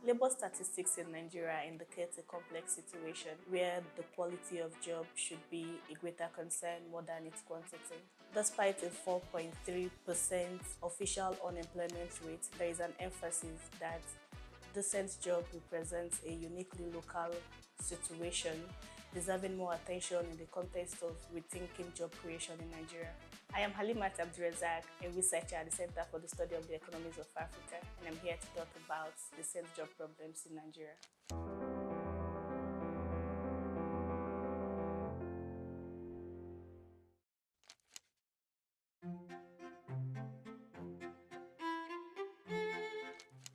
Labor statistics in Nigeria indicate a complex situation where the quality of job should be a greater concern more than its quantity. Despite a 4.3% official unemployment rate, there is an emphasis that decent job represents a uniquely local situation, deserving more attention in the context of rethinking job creation in Nigeria. I am Halimat Abdulrazaq, a researcher at the Center for the Study of the Economies of Africa, and I'm here to talk about decent job problems in Nigeria.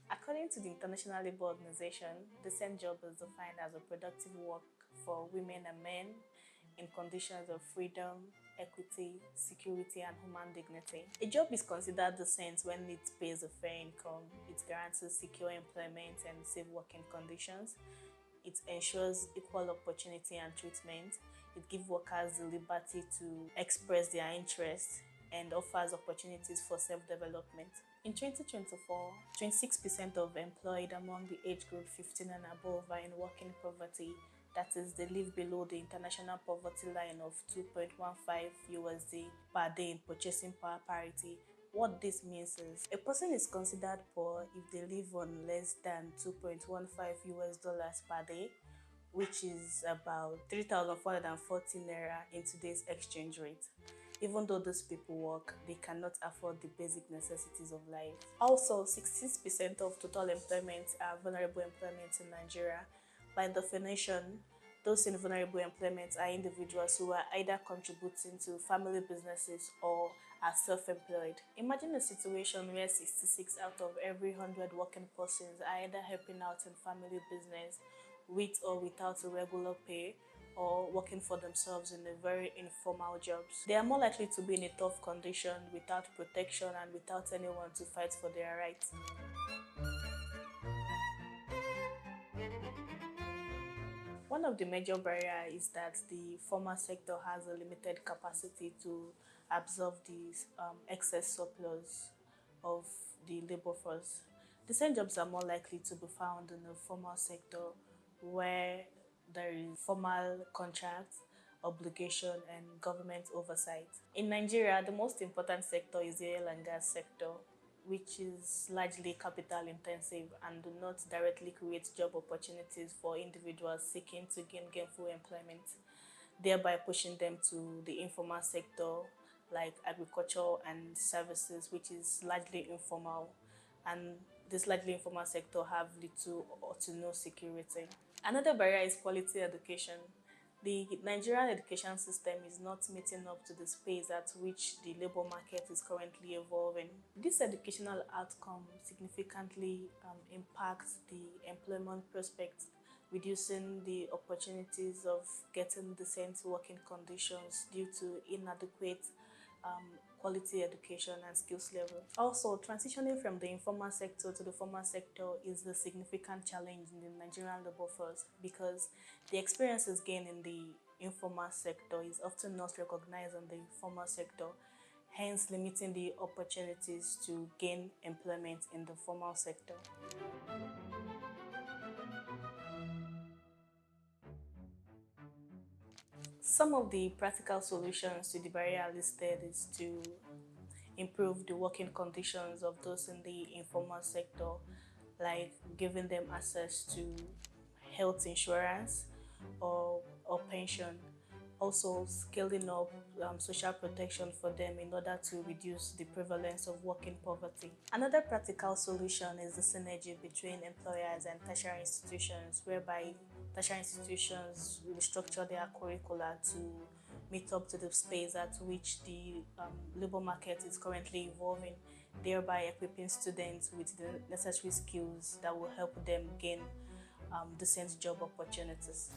According to the International Labour Organization, decent job is defined as a productive work for women and men in conditions of freedom, equity, security, and human dignity. A job is considered decent when it pays a fair income, it guarantees secure employment and safe working conditions, it ensures equal opportunity and treatment, it gives workers the liberty to express their interests, and offers opportunities for self-development. In 2024, 26% of employed among the age group 15 and above are in working poverty. That is, they live below the international poverty line of 2.15 USD per day in purchasing power parity. What this means is a person is considered poor if they live on less than 2.15 US dollars per day, which is about 3,440 naira in today's exchange rate. Even though those people work, they cannot afford the basic necessities of life. Also, 66% of total employment are vulnerable employment in Nigeria. By definition, those in vulnerable employment are individuals who are either contributing to family businesses or are self-employed. Imagine a situation where 66 out of every 100 working persons are either helping out in family business with or without a regular pay, or working for themselves in a very informal jobs. They are more likely to be in a tough condition without protection and without anyone to fight for their rights. One of the major barriers is that the formal sector has a limited capacity to absorb the excess surplus of the labor force. Decent jobs are more likely to be found in the formal sector where there is formal contract, obligation, and government oversight. In Nigeria, the most important sector is the oil and gas sector, which is largely capital intensive and do not directly create job opportunities for individuals seeking to gain gainful employment, thereby pushing them to the informal sector like agriculture and services, which is largely informal, and this largely informal sector have little or to no security. Another barrier is quality education. The Nigerian education system is not meeting up to the pace at which the labor market is currently evolving. This educational outcome significantly impacts the employment prospects, reducing the opportunities of getting decent working conditions due to inadequate quality education and skills level. Also, transitioning from the informal sector to the formal sector is a significant challenge in the Nigerian labor force because the experiences gained in the informal sector is often not recognized in the formal sector, hence limiting the opportunities to gain employment in the formal sector. Some of the practical solutions to the barrier listed is to improve the working conditions of those in the informal sector, like giving them access to health insurance or pension. Also, scaling up social protection for them in order to reduce the prevalence of working poverty. Another practical solution is the synergy between employers and tertiary institutions, whereby tertiary institutions restructure their curricula to meet up to the space at which the labor market is currently evolving, thereby equipping students with the necessary skills that will help them gain decent job opportunities.